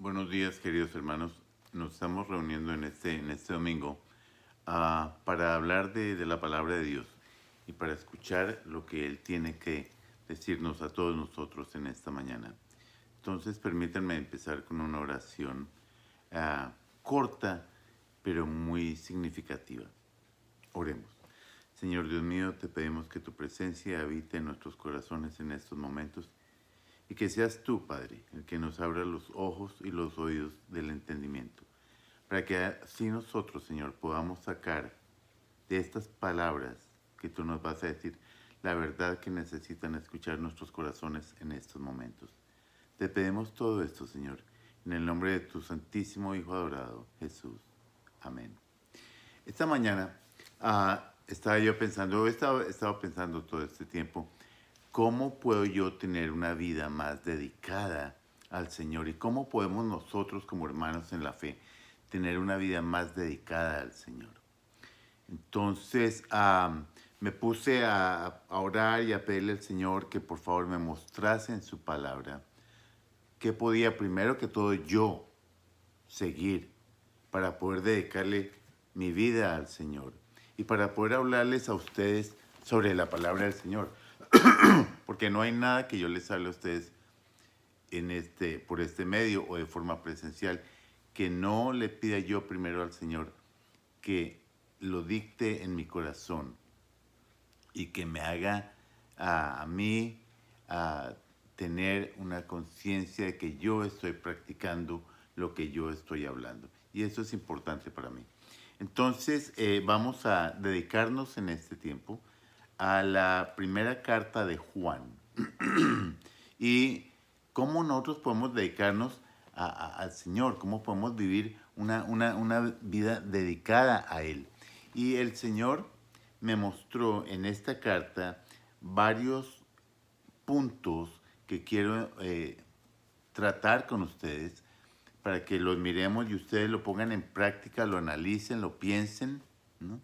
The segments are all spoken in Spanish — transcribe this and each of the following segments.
Buenos días, queridos hermanos. Nos estamos reuniendo en este domingo para hablar de la palabra de Dios y para escuchar lo que Él tiene que decirnos a todos nosotros en esta mañana. Entonces, permítanme empezar con una oración ah, corta, pero muy significativa. Oremos. Señor Dios mío, te pedimos que tu presencia habite en nuestros corazones en estos momentos y que seas tú, Padre, el que nos abra los ojos y los oídos del entendimiento, para que así nosotros, Señor, podamos sacar de estas palabras que tú nos vas a decir la verdad que necesitan escuchar nuestros corazones en estos momentos. Te pedimos todo esto, Señor, en el nombre de tu santísimo Hijo adorado, Jesús. Amén. Esta mañana he estado pensando todo este tiempo, ¿cómo puedo yo tener una vida más dedicada al Señor? ¿Y cómo podemos nosotros como hermanos en la fe tener una vida más dedicada al Señor? Entonces me puse a orar y a pedirle al Señor que por favor me mostrase en su palabra qué podía primero que todo yo seguir para poder dedicarle mi vida al Señor y para poder hablarles a ustedes sobre la palabra del Señor. Porque no hay nada que yo les hable a ustedes por este medio o de forma presencial que no le pida yo primero al Señor que lo dicte en mi corazón y que me haga a mí a tener una conciencia de que yo estoy practicando lo que yo estoy hablando. Y eso es importante para mí. Entonces vamos a dedicarnos en este tiempo a la primera carta de Juan y cómo nosotros podemos dedicarnos al Señor, cómo podemos vivir una vida dedicada a Él. Y el Señor me mostró en esta carta varios puntos que quiero tratar con ustedes para que los miremos y ustedes lo pongan en práctica, lo analicen, lo piensen, ¿no?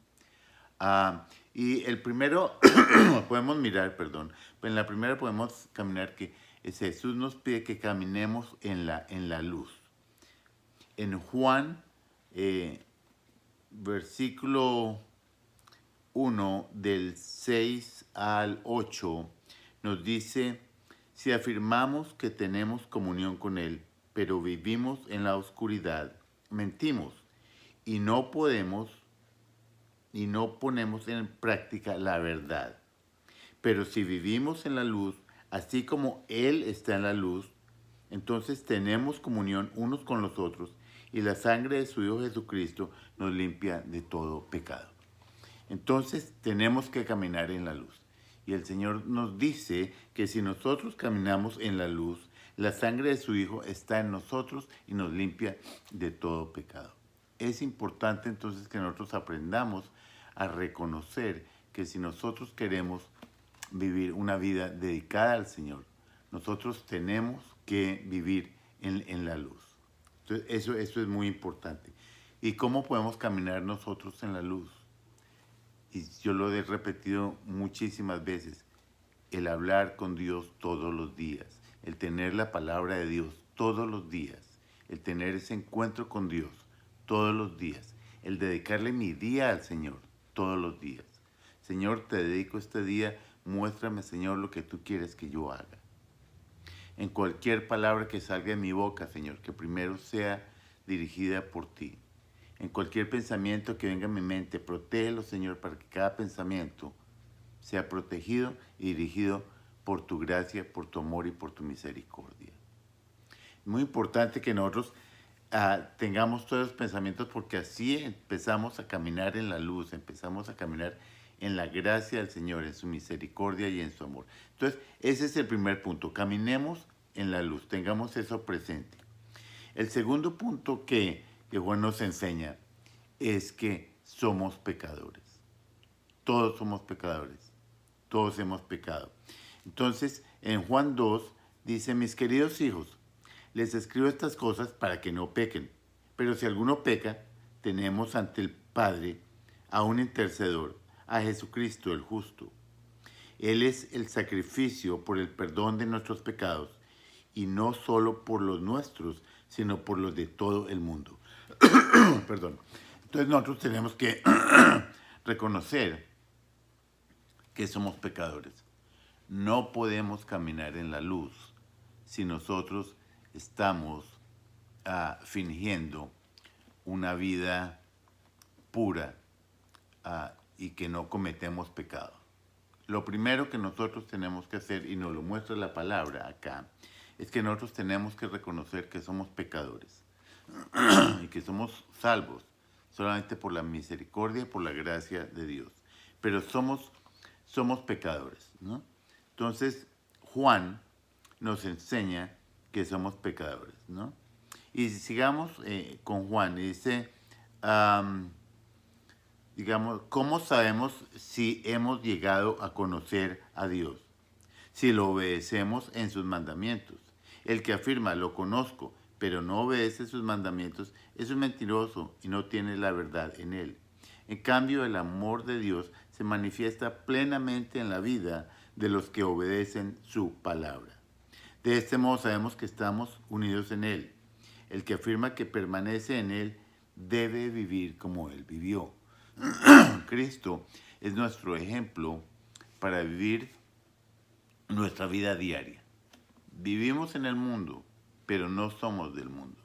Y el primero, podemos mirar, perdón, en la primera podemos caminar que Jesús nos pide que caminemos en la luz. En Juan, versículo 1 del 6 al 8, nos dice, si afirmamos que tenemos comunión con Él, pero vivimos en la oscuridad, mentimos y no ponemos en práctica la verdad. Pero si vivimos en la luz, así como Él está en la luz, entonces tenemos comunión unos con los otros y la sangre de su Hijo Jesucristo nos limpia de todo pecado. Entonces tenemos que caminar en la luz. Y el Señor nos dice que si nosotros caminamos en la luz, la sangre de su Hijo está en nosotros y nos limpia de todo pecado. Es importante entonces que nosotros aprendamos a reconocer que si nosotros queremos vivir una vida dedicada al Señor, nosotros tenemos que vivir en la luz. Entonces, eso es muy importante. ¿Y cómo podemos caminar nosotros en la luz? Y yo lo he repetido muchísimas veces, el hablar con Dios todos los días, el tener la palabra de Dios todos los días, el tener ese encuentro con Dios todos los días, el dedicarle mi día al Señor todos los días. Señor, te dedico este día, muéstrame, Señor, lo que tú quieres que yo haga. En cualquier palabra que salga de mi boca, Señor, que primero sea dirigida por ti. En cualquier pensamiento que venga a mi mente, protégelo, Señor, para que cada pensamiento sea protegido y dirigido por tu gracia, por tu amor y por tu misericordia. Es muy importante que nosotros tengamos todos los pensamientos porque así empezamos a caminar en la luz, empezamos a caminar en la gracia del Señor, en su misericordia y en su amor. Entonces, ese es el primer punto, caminemos en la luz, tengamos eso presente. El segundo punto que Juan nos enseña es que somos pecadores. Todos somos pecadores. Todos hemos pecado. Entonces, en Juan 2 dice, mis queridos hijos, les escribo estas cosas para que no pequen. Pero si alguno peca, tenemos ante el Padre a un intercedor, a Jesucristo el justo. Él es el sacrificio por el perdón de nuestros pecados y no solo por los nuestros, sino por los de todo el mundo. Perdón. Entonces nosotros tenemos que reconocer que somos pecadores. No podemos caminar en la luz si nosotros estamos fingiendo una vida pura y que no cometemos pecado. Lo primero que nosotros tenemos que hacer, y nos lo muestra la palabra acá, es que nosotros tenemos que reconocer que somos pecadores y que somos salvos solamente por la misericordia y por la gracia de Dios. Pero somos pecadores, ¿no? Entonces, Juan nos enseña que somos pecadores, ¿no? Y sigamos con Juan, y dice, digamos, ¿cómo sabemos si hemos llegado a conocer a Dios? Si lo obedecemos en sus mandamientos. El que afirma, lo conozco, pero no obedece sus mandamientos, es un mentiroso y no tiene la verdad en él. En cambio, el amor de Dios se manifiesta plenamente en la vida de los que obedecen su palabra. De este modo sabemos que estamos unidos en Él. El que afirma que permanece en Él debe vivir como Él vivió. Cristo es nuestro ejemplo para vivir nuestra vida diaria. Vivimos en el mundo, pero no somos del mundo.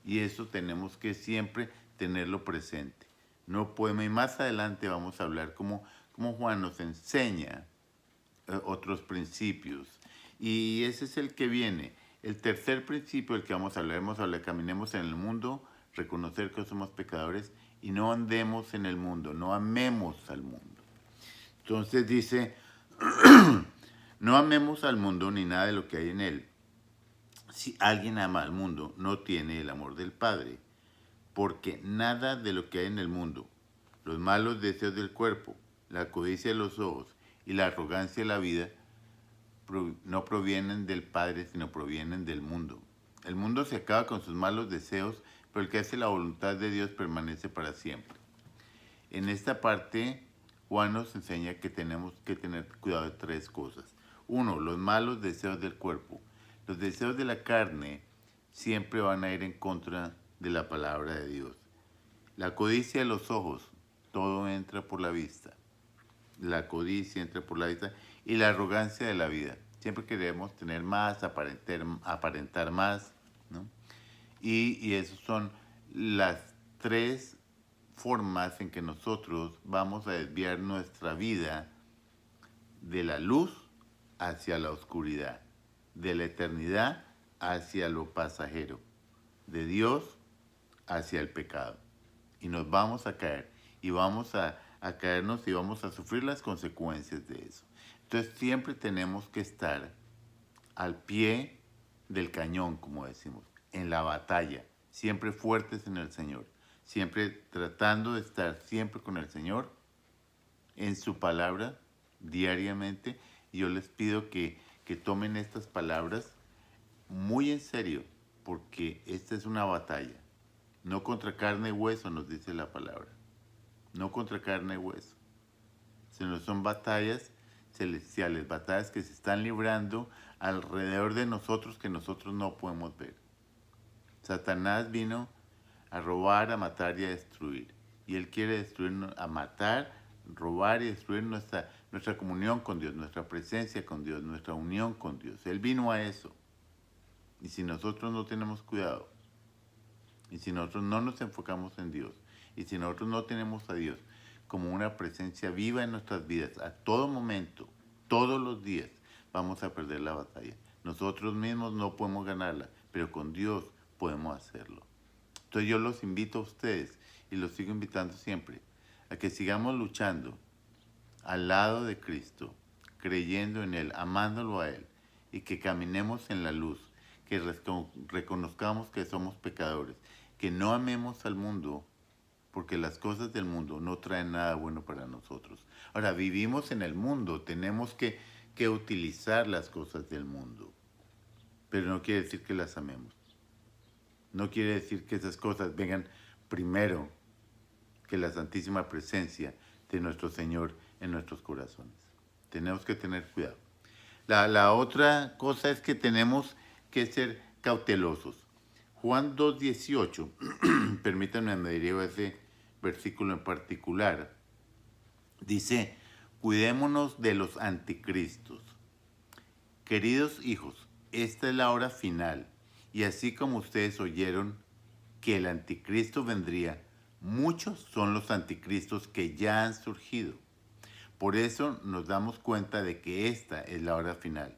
Y eso tenemos que siempre tenerlo presente. No podemos, y más adelante vamos a hablar cómo Juan nos enseña otros principios. Y ese es el que viene. El tercer principio del que vamos a hablar, caminemos en el mundo, reconocer que somos pecadores y no andemos en el mundo, no amemos al mundo. Entonces dice, no amemos al mundo ni nada de lo que hay en él. Si alguien ama al mundo, no tiene el amor del Padre, porque nada de lo que hay en el mundo, los malos deseos del cuerpo, la codicia de los ojos y la arrogancia de la vida, no provienen del Padre, sino provienen del mundo. El mundo se acaba con sus malos deseos, pero el que hace la voluntad de Dios permanece para siempre. En esta parte, Juan nos enseña que tenemos que tener cuidado de tres cosas. Uno, los malos deseos del cuerpo. Los deseos de la carne siempre van a ir en contra de la palabra de Dios. La codicia de los ojos, todo entra por la vista. La codicia entra por la vista y la arrogancia de la vida. Siempre queremos tener más, aparentar más, ¿no? Y esas son las tres formas en que nosotros vamos a desviar nuestra vida de la luz hacia la oscuridad, de la eternidad hacia lo pasajero, de Dios hacia el pecado. Y nos vamos a caer y vamos a caernos y vamos a sufrir las consecuencias de eso. Entonces siempre tenemos que estar al pie del cañón, como decimos, en la batalla, siempre fuertes en el Señor, siempre tratando de estar siempre con el Señor en su palabra diariamente. Y yo les pido que tomen estas palabras muy en serio, porque esta es una batalla. No contra carne y hueso, nos dice la palabra. No contra carne y hueso. Sino son batallas celestiales, batallas que se están librando alrededor de nosotros que nosotros no podemos ver. Satanás vino a robar, a matar y a destruir. Y él quiere destruirnos, a matar, robar y destruir nuestra comunión con Dios, nuestra presencia con Dios, nuestra unión con Dios. Él vino a eso. Y si nosotros no tenemos cuidado, y si nosotros no nos enfocamos en Dios, y si nosotros no tenemos a Dios como una presencia viva en nuestras vidas, a todo momento, todos los días, vamos a perder la batalla. Nosotros mismos no podemos ganarla, pero con Dios podemos hacerlo. Entonces yo los invito a ustedes, y los sigo invitando siempre, a que sigamos luchando al lado de Cristo, creyendo en Él, amándolo a Él, y que caminemos en la luz, que reconozcamos que somos pecadores, que no amemos al mundo, porque las cosas del mundo no traen nada bueno para nosotros. Ahora, vivimos en el mundo, tenemos que utilizar las cosas del mundo, pero no quiere decir que las amemos. No quiere decir que esas cosas vengan primero que la santísima presencia de nuestro Señor en nuestros corazones. Tenemos que tener cuidado. La otra cosa es que tenemos que ser cautelosos. Juan 2:18, permítanme, me dirijo a ese versículo en particular. Dice, cuidémonos de los anticristos. Queridos hijos, esta es la hora final, y así como ustedes oyeron que el anticristo vendría, muchos son los anticristos que ya han surgido. Por eso nos damos cuenta de que esta es la hora final.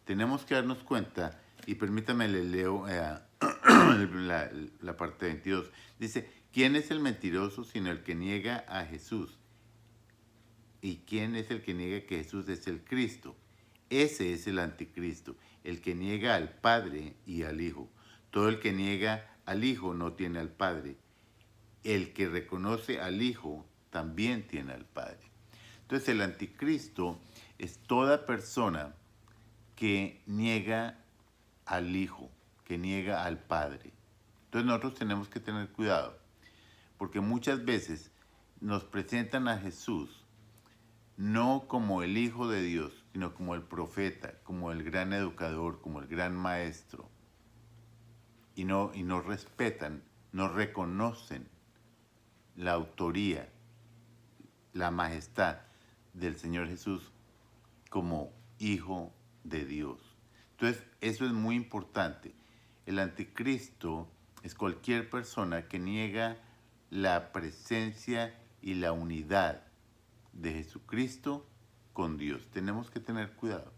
Tenemos que darnos cuenta, y permítame le leo la parte 22. Dice, ¿quién es el mentiroso sino el que niega a Jesús? ¿Y quién es el que niega que Jesús es el Cristo? Ese es el anticristo, el que niega al Padre y al Hijo. Todo el que niega al Hijo no tiene al Padre. El que reconoce al Hijo también tiene al Padre. Entonces el anticristo es toda persona que niega al Hijo, que niega al Padre. Entonces nosotros tenemos que tener cuidado, porque muchas veces nos presentan a Jesús no como el Hijo de Dios, sino como el profeta, como el gran educador, como el gran maestro. Y no respetan, no reconocen la autoría, la majestad del Señor Jesús como Hijo de Dios. Entonces, eso es muy importante. El anticristo es cualquier persona que niega la presencia y la unidad de Jesucristo con Dios. Tenemos que tener cuidado,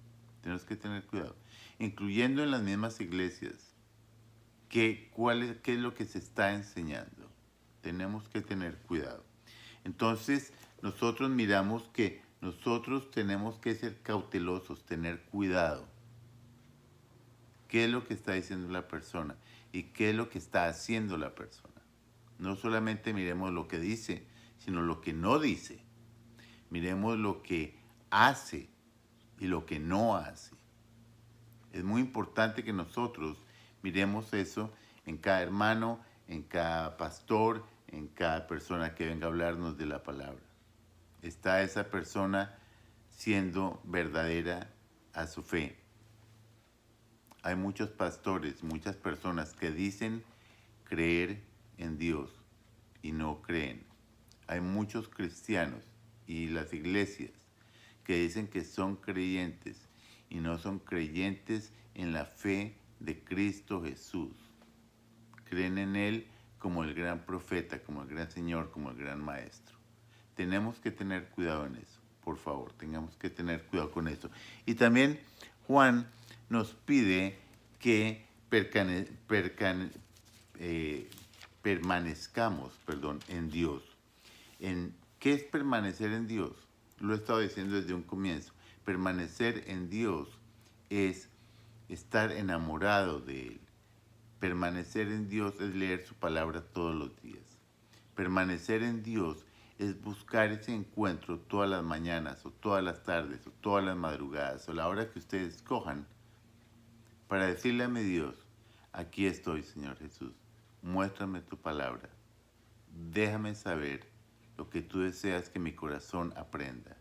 incluyendo en las mismas iglesias. ¿Qué es lo que se está enseñando? Tenemos que tener cuidado. Entonces, nosotros miramos que nosotros tenemos que ser cautelosos, tener cuidado. ¿Qué es lo que está diciendo la persona? ¿Y qué es lo que está haciendo la persona? No solamente miremos lo que dice, sino lo que no dice. Miremos lo que hace y lo que no hace. Es muy importante que nosotros miremos eso en cada hermano, en cada pastor, en cada persona que venga a hablarnos de la palabra. ¿Está esa persona siendo verdadera a su fe? Hay muchos pastores, muchas personas que dicen creer en Dios y no creen. Hay muchos cristianos y las iglesias que dicen que son creyentes y no son creyentes en la fe de Cristo Jesús. Creen en Él como el gran profeta, como el gran Señor, como el gran Maestro. Tenemos que tener cuidado en eso, por favor, tengamos que tener cuidado con eso. Y también Juan nos pide que permanezcamos en Dios. ¿Qué es permanecer en Dios? Lo he estado diciendo desde un comienzo. Permanecer en Dios es estar enamorado de Él. Permanecer en Dios es leer su palabra todos los días. Permanecer en Dios es buscar ese encuentro todas las mañanas o todas las tardes o todas las madrugadas o la hora que ustedes escojan para decirle a mi Dios, aquí estoy, Señor Jesús, muéstrame tu palabra, déjame saber lo que tú deseas que mi corazón aprenda,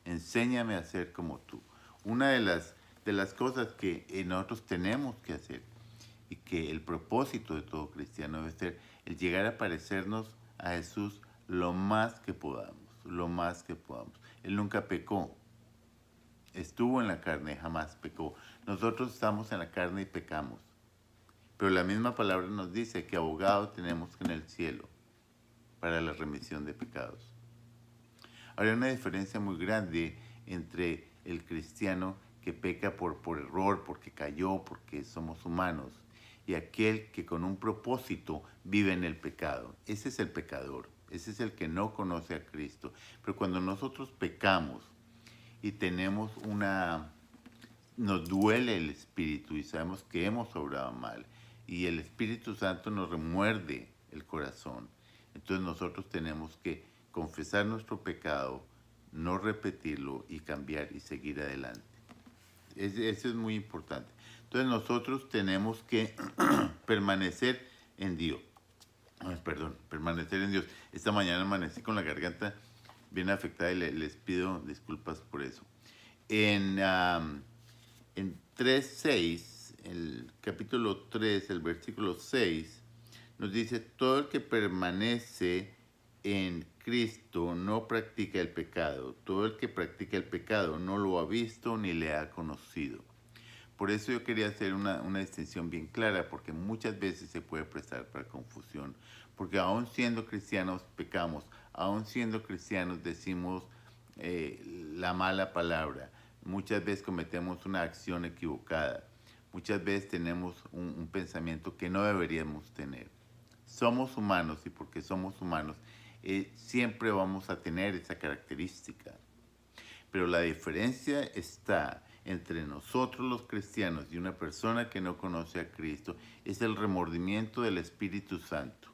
enséñame a ser como tú. Una de las cosas que nosotros tenemos que hacer y que el propósito de todo cristiano debe ser el llegar a parecernos a Jesús lo más que podamos, lo más que podamos. Él nunca pecó. Estuvo en la carne, jamás pecó. Nosotros estamos en la carne y pecamos. Pero la misma palabra nos dice que abogado tenemos en el cielo para la remisión de pecados. Ahora hay una diferencia muy grande entre el cristiano que peca por error, porque cayó, porque somos humanos, y aquel que con un propósito vive en el pecado. Ese es el pecador, ese es el que no conoce a Cristo. Pero cuando nosotros pecamos y nos duele el espíritu y sabemos que hemos obrado mal, y el Espíritu Santo nos remuerde el corazón, entonces nosotros tenemos que confesar nuestro pecado, no repetirlo y cambiar y seguir adelante. Eso es muy importante. Entonces nosotros tenemos que permanecer en Dios. Permanecer en Dios. Esta mañana amanecí con la garganta bien afectada y les pido disculpas por eso. En 3:6, el capítulo 3, el versículo 6, nos dice, todo el que permanece en Cristo no practica el pecado. Todo el que practica el pecado no lo ha visto ni le ha conocido. Por eso yo quería hacer una distinción bien clara, porque muchas veces se puede prestar para confusión. Porque aún siendo cristianos pecamos, aún siendo cristianos decimos la mala palabra. Muchas veces cometemos una acción equivocada. Muchas veces tenemos un pensamiento que no deberíamos tener. Somos humanos y porque somos humanos siempre vamos a tener esa característica. Pero la diferencia está entre nosotros los cristianos y una persona que no conoce a Cristo, es el remordimiento del Espíritu Santo.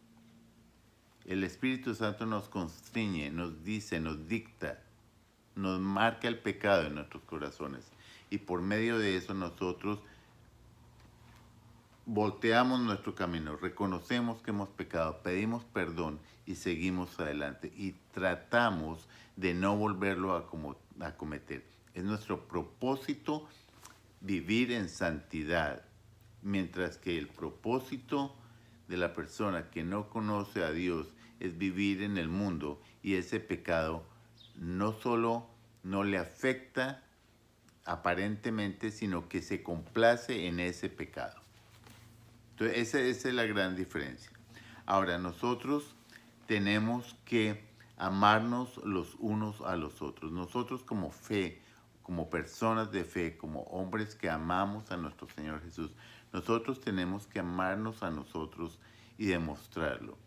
El Espíritu Santo nos constriñe, nos dice, nos dicta, nos marca el pecado en nuestros corazones. Y por medio de eso nosotros volteamos nuestro camino, reconocemos que hemos pecado, pedimos perdón y seguimos adelante. Y tratamos de no volverlo a cometer. Es nuestro propósito vivir en santidad, mientras que el propósito de la persona que no conoce a Dios es vivir en el mundo, y ese pecado no solo no le afecta aparentemente, sino que se complace en ese pecado. Entonces, esa es la gran diferencia. Ahora, nosotros tenemos que amarnos los unos a los otros. Nosotros como fe, como personas de fe, como hombres que amamos a nuestro Señor Jesús, nosotros tenemos que amarnos a nosotros y demostrarlo.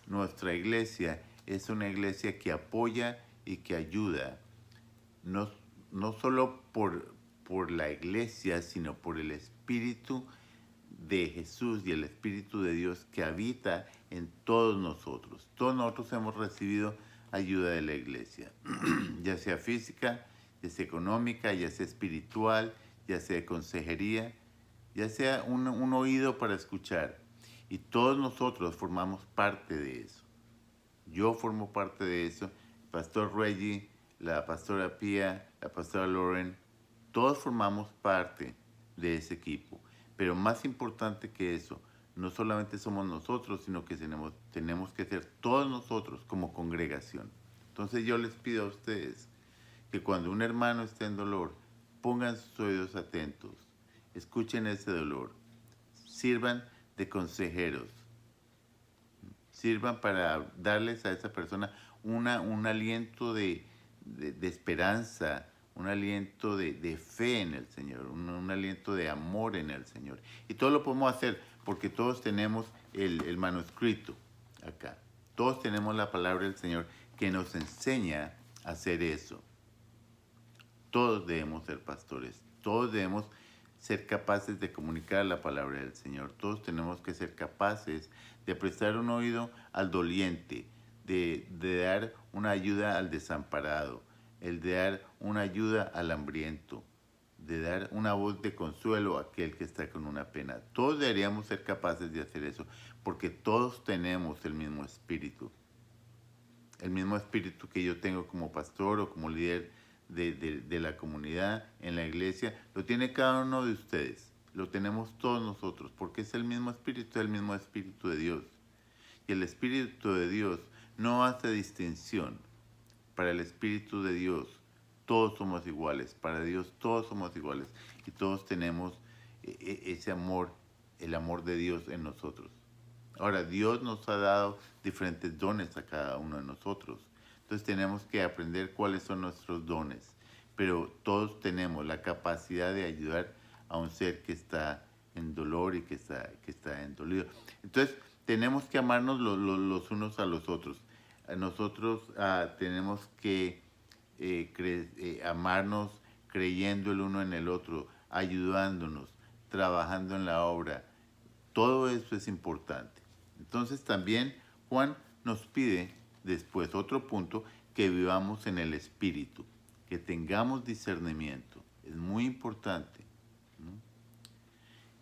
Nuestra iglesia es una iglesia que apoya y que ayuda, no solo por la iglesia, sino por el Espíritu de Jesús y el Espíritu de Dios que habita en todos nosotros. Todos nosotros hemos recibido ayuda de la iglesia, ya sea física, ya sea económica, ya sea espiritual, ya sea de consejería, ya sea un oído para escuchar. Y todos nosotros formamos parte de eso. Yo formo parte de eso, el pastor Reggie, la pastora Pia, la pastora Lauren, todos formamos parte de ese equipo. Pero más importante que eso, no solamente somos nosotros, sino que tenemos que ser todos nosotros como congregación. Entonces yo les pido a ustedes que cuando un hermano esté en dolor, pongan sus oídos atentos, escuchen ese dolor, sirvan de consejeros, sirvan para darles a esa persona un aliento de esperanza, un aliento de fe en el Señor, un aliento de amor en el Señor. Y todo lo podemos hacer porque todos tenemos el manuscrito acá. Todos tenemos la palabra del Señor que nos enseña a hacer eso. Todos debemos ser pastores, todos debemos ser capaces de comunicar la palabra del Señor. Todos tenemos que ser capaces de prestar un oído al doliente, de dar una ayuda al desamparado, el de dar una ayuda al hambriento, de dar una voz de consuelo a aquel que está con una pena. Todos deberíamos ser capaces de hacer eso, porque todos tenemos el mismo espíritu. El mismo espíritu que yo tengo como pastor o como líder de la comunidad en la iglesia, lo tiene cada uno de ustedes. Lo tenemos todos nosotros, porque es el mismo espíritu de Dios. Y el espíritu de Dios no hace distinción. Para el Espíritu de Dios, todos somos iguales. Para Dios, todos somos iguales. Y todos tenemos ese amor, el amor de Dios en nosotros. Ahora, Dios nos ha dado diferentes dones a cada uno de nosotros. Entonces tenemos que aprender cuáles son nuestros dones. Pero todos tenemos la capacidad de ayudar a un ser que está en dolor y que está endolido. Entonces, tenemos que amarnos los unos a los otros. Nosotros tenemos que amarnos creyendo el uno en el otro, ayudándonos, trabajando en la obra. Todo eso es importante. Entonces también Juan nos pide después otro punto, que vivamos en el Espíritu, que tengamos discernimiento. Es muy importante.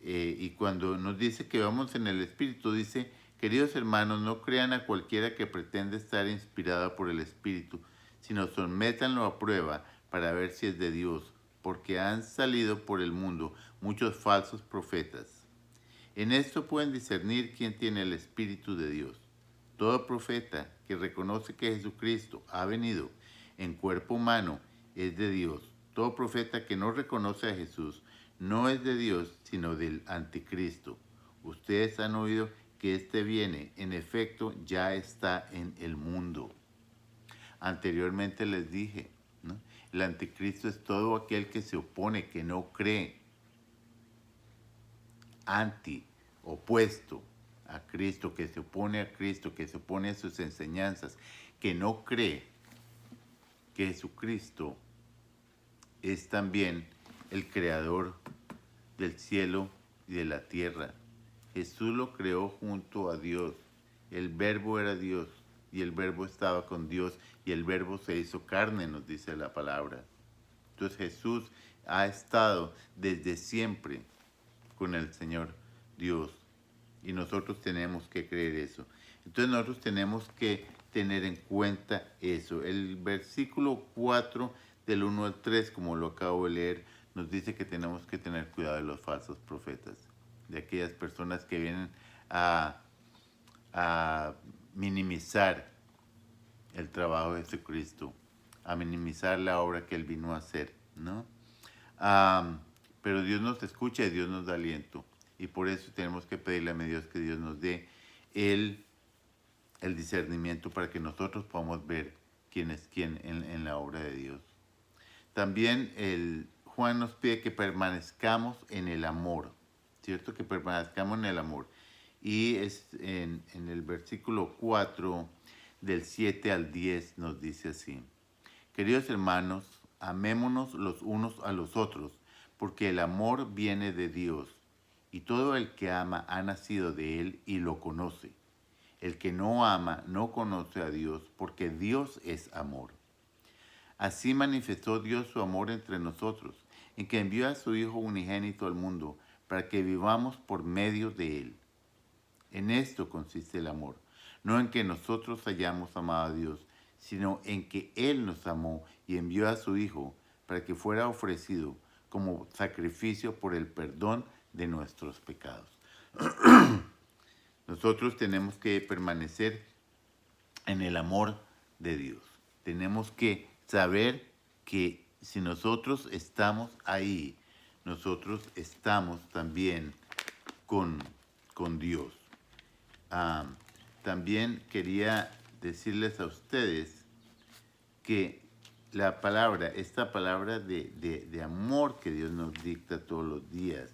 Y cuando nos dice que vamos en el Espíritu, dice, queridos hermanos, no crean a cualquiera que pretende estar inspirada por el Espíritu, sino sométanlo a prueba para ver si es de Dios, porque han salido por el mundo muchos falsos profetas. En esto pueden discernir quién tiene el Espíritu de Dios. Todo profeta que reconoce que Jesucristo ha venido en cuerpo humano es de Dios. Todo profeta que no reconoce a Jesús no es de Dios, sino del anticristo. Ustedes han oído que éste viene, en efecto, ya está en el mundo. Anteriormente les dije, ¿no? El anticristo es todo aquel que se opone, que no cree, opuesto a Cristo, que se opone a Cristo, que se opone a sus enseñanzas, que no cree que Jesucristo es también el creador del cielo y de la tierra. Jesús lo creó junto a Dios. El verbo era Dios y el verbo estaba con Dios y el verbo se hizo carne, nos dice la palabra. Entonces Jesús ha estado desde siempre con el Señor Dios y nosotros tenemos que creer eso. Entonces nosotros tenemos que tener en cuenta eso. El versículo 4 del 1 al 3, como lo acabo de leer, nos dice que tenemos que tener cuidado de los falsos profetas, de aquellas personas que vienen a minimizar el trabajo de Jesucristo, a minimizar la obra que Él vino a hacer, ¿no? Pero Dios nos escucha y Dios nos da aliento. Y por eso tenemos que pedirle a Dios que Dios nos dé el discernimiento para que nosotros podamos ver quién es quién en la obra de Dios. También Juan nos pide que permanezcamos en el amor, ¿cierto? Que permanezcamos en el amor. Y es en el versículo 4, del 7 al 10, nos dice así: Queridos hermanos, amémonos los unos a los otros, porque el amor viene de Dios, y todo el que ama ha nacido de Él y lo conoce. El que no ama no conoce a Dios, porque Dios es amor. Así manifestó Dios su amor entre nosotros, en que envió a su Hijo unigénito al mundo, para que vivamos por medio de Él. En esto consiste el amor, no en que nosotros hayamos amado a Dios, sino en que Él nos amó y envió a su Hijo para que fuera ofrecido como sacrificio por el perdón de nuestros pecados. Nosotros tenemos que permanecer en el amor de Dios. Tenemos que saber que si nosotros estamos ahí, nosotros estamos también con Dios. También quería decirles a ustedes que la palabra, esta palabra de amor que Dios nos dicta todos los días,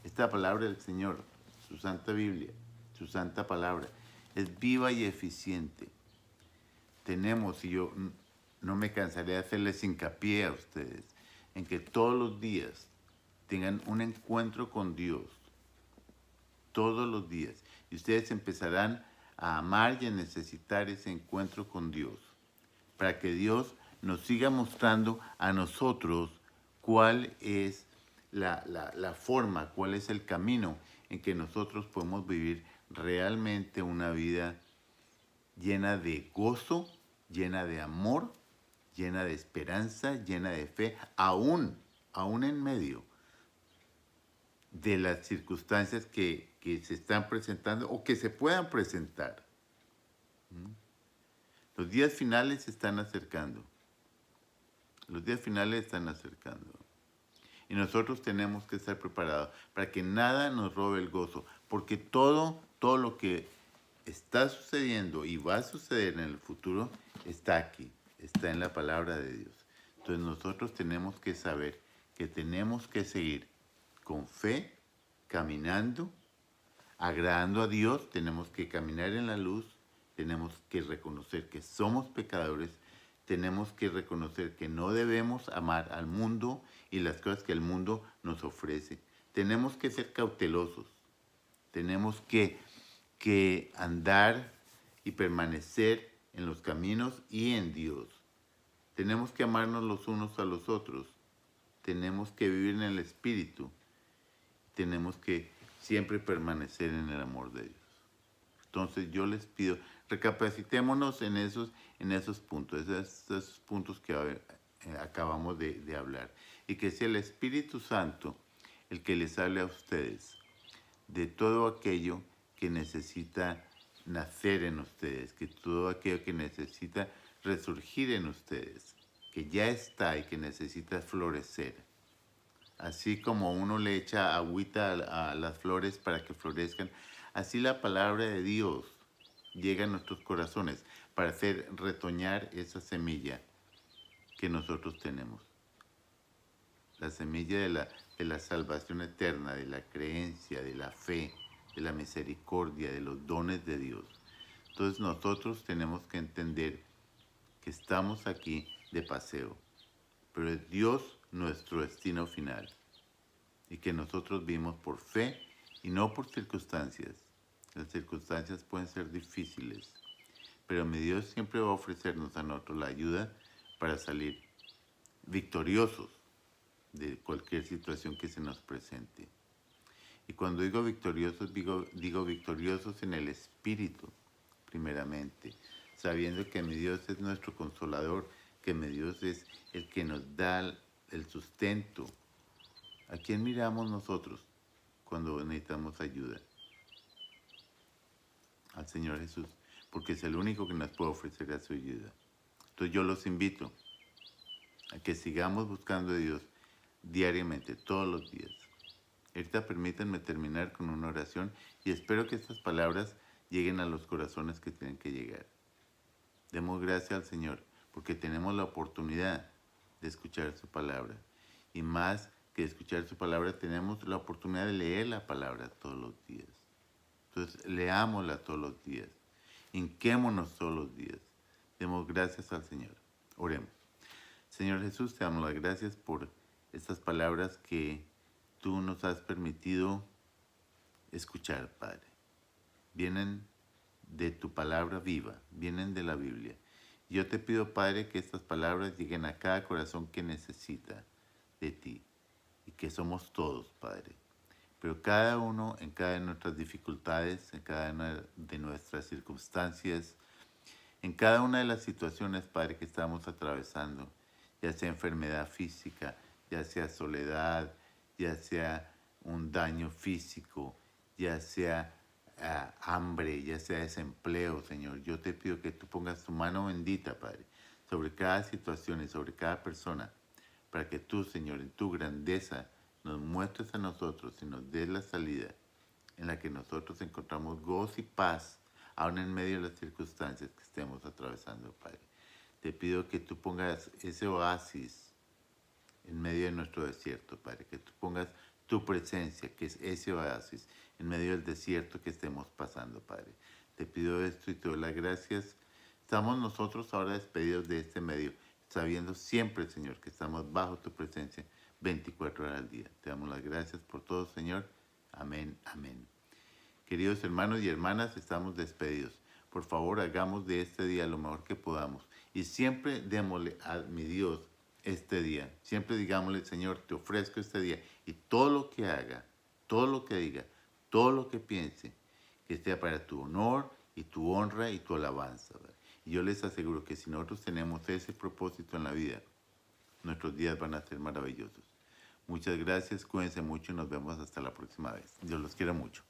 esta palabra del Señor, su Santa Biblia, su Santa Palabra, es viva y eficiente. Tenemos, y yo no me cansaré de hacerles hincapié a ustedes, en que todos los días tengan un encuentro con Dios, todos los días, y ustedes empezarán a amar y a necesitar ese encuentro con Dios, para que Dios nos siga mostrando a nosotros cuál es la forma, cuál es el camino en que nosotros podemos vivir realmente una vida llena de gozo, llena de amor, llena de esperanza, llena de fe, aún en medio de las circunstancias que se están presentando o que se puedan presentar. Los días finales se están acercando. Los días finales están acercando. Y nosotros tenemos que estar preparados para que nada nos robe el gozo, porque todo lo que está sucediendo y va a suceder en el futuro está aquí, está en la palabra de Dios. Entonces nosotros tenemos que saber que tenemos que seguir con fe, caminando, agradando a Dios, tenemos que caminar en la luz, tenemos que reconocer que somos pecadores, tenemos que reconocer que no debemos amar al mundo y las cosas que el mundo nos ofrece. Tenemos que ser cautelosos, tenemos que andar y permanecer en los caminos y en Dios. Tenemos que amarnos los unos a los otros, tenemos que vivir en el Espíritu, tenemos que siempre permanecer en el amor de Dios. Entonces yo les pido, recapacitémonos en esos puntos, esos puntos que acabamos de hablar. y que sea el Espíritu Santo el que les hable a ustedes de todo aquello que necesita nacer en ustedes, que todo aquello que necesita resurgir en ustedes, que ya está y que necesita florecer. Así como uno le echa agüita a las flores para que florezcan, así la palabra de Dios llega a nuestros corazones para hacer retoñar esa semilla que nosotros tenemos. La semilla de la salvación eterna, de la creencia, de la fe, de la misericordia, de los dones de Dios. Entonces nosotros tenemos que entender que estamos aquí de paseo, pero es Dios nuestro destino final y que nosotros vivimos por fe y no por circunstancias. Las circunstancias pueden ser difíciles, pero mi Dios siempre va a ofrecernos a nosotros la ayuda para salir victoriosos de cualquier situación que se nos presente. Y cuando digo victoriosos, digo victoriosos en el Espíritu, primeramente, sabiendo que mi Dios es nuestro consolador, que mi Dios es el que nos da el sustento. ¿A quién miramos nosotros cuando necesitamos ayuda? Al Señor Jesús, porque es el único que nos puede ofrecer a su ayuda. Entonces yo los invito a que sigamos buscando a Dios diariamente, todos los días. Ahorita permítanme terminar con una oración y espero que estas palabras lleguen a los corazones que tienen que llegar. Demos gracias al Señor porque tenemos la oportunidad de escuchar su palabra. Y más que escuchar su palabra, tenemos la oportunidad de leer la palabra todos los días. Entonces, leámosla todos los días. Hinquémonos todos los días. Demos gracias al Señor. Oremos. Señor Jesús, te damos las gracias por estas palabras que tú nos has permitido escuchar, Padre. Vienen de tu palabra viva, vienen de la Biblia. Yo te pido, Padre, que estas palabras lleguen a cada corazón que necesita de ti y que somos todos, Padre. Pero cada uno en cada de nuestras dificultades, en cada una de nuestras circunstancias, en cada una de las situaciones, Padre, que estamos atravesando, ya sea enfermedad física, ya sea soledad, ya sea un daño físico, ya sea hambre, ya sea desempleo, Señor. Yo te pido que tú pongas tu mano bendita, Padre, sobre cada situación y sobre cada persona, para que tú, Señor, en tu grandeza, nos muestres a nosotros y nos des la salida en la que nosotros encontramos gozo y paz, aun en medio de las circunstancias que estemos atravesando, Padre. Te pido que tú pongas ese oasis en medio de nuestro desierto, Padre, que tú pongas tu presencia, que es ese oasis, en medio del desierto que estemos pasando, Padre. Te pido esto y te doy las gracias. Estamos nosotros ahora despedidos de este medio, sabiendo siempre, Señor, que estamos bajo tu presencia 24 horas al día. Te damos las gracias por todo, Señor. Amén, amén. Queridos hermanos y hermanas, estamos despedidos. Por favor, hagamos de este día lo mejor que podamos. Y siempre démosle a mi Dios este día. Siempre digámosle, Señor, te ofrezco este día. Y todo lo que haga, todo lo que diga, todo lo que piense, que sea para tu honor y tu honra y tu alabanza, ¿verdad? Y yo les aseguro que si nosotros tenemos ese propósito en la vida, nuestros días van a ser maravillosos. Muchas gracias, cuídense mucho y nos vemos hasta la próxima vez. Dios los quiere mucho.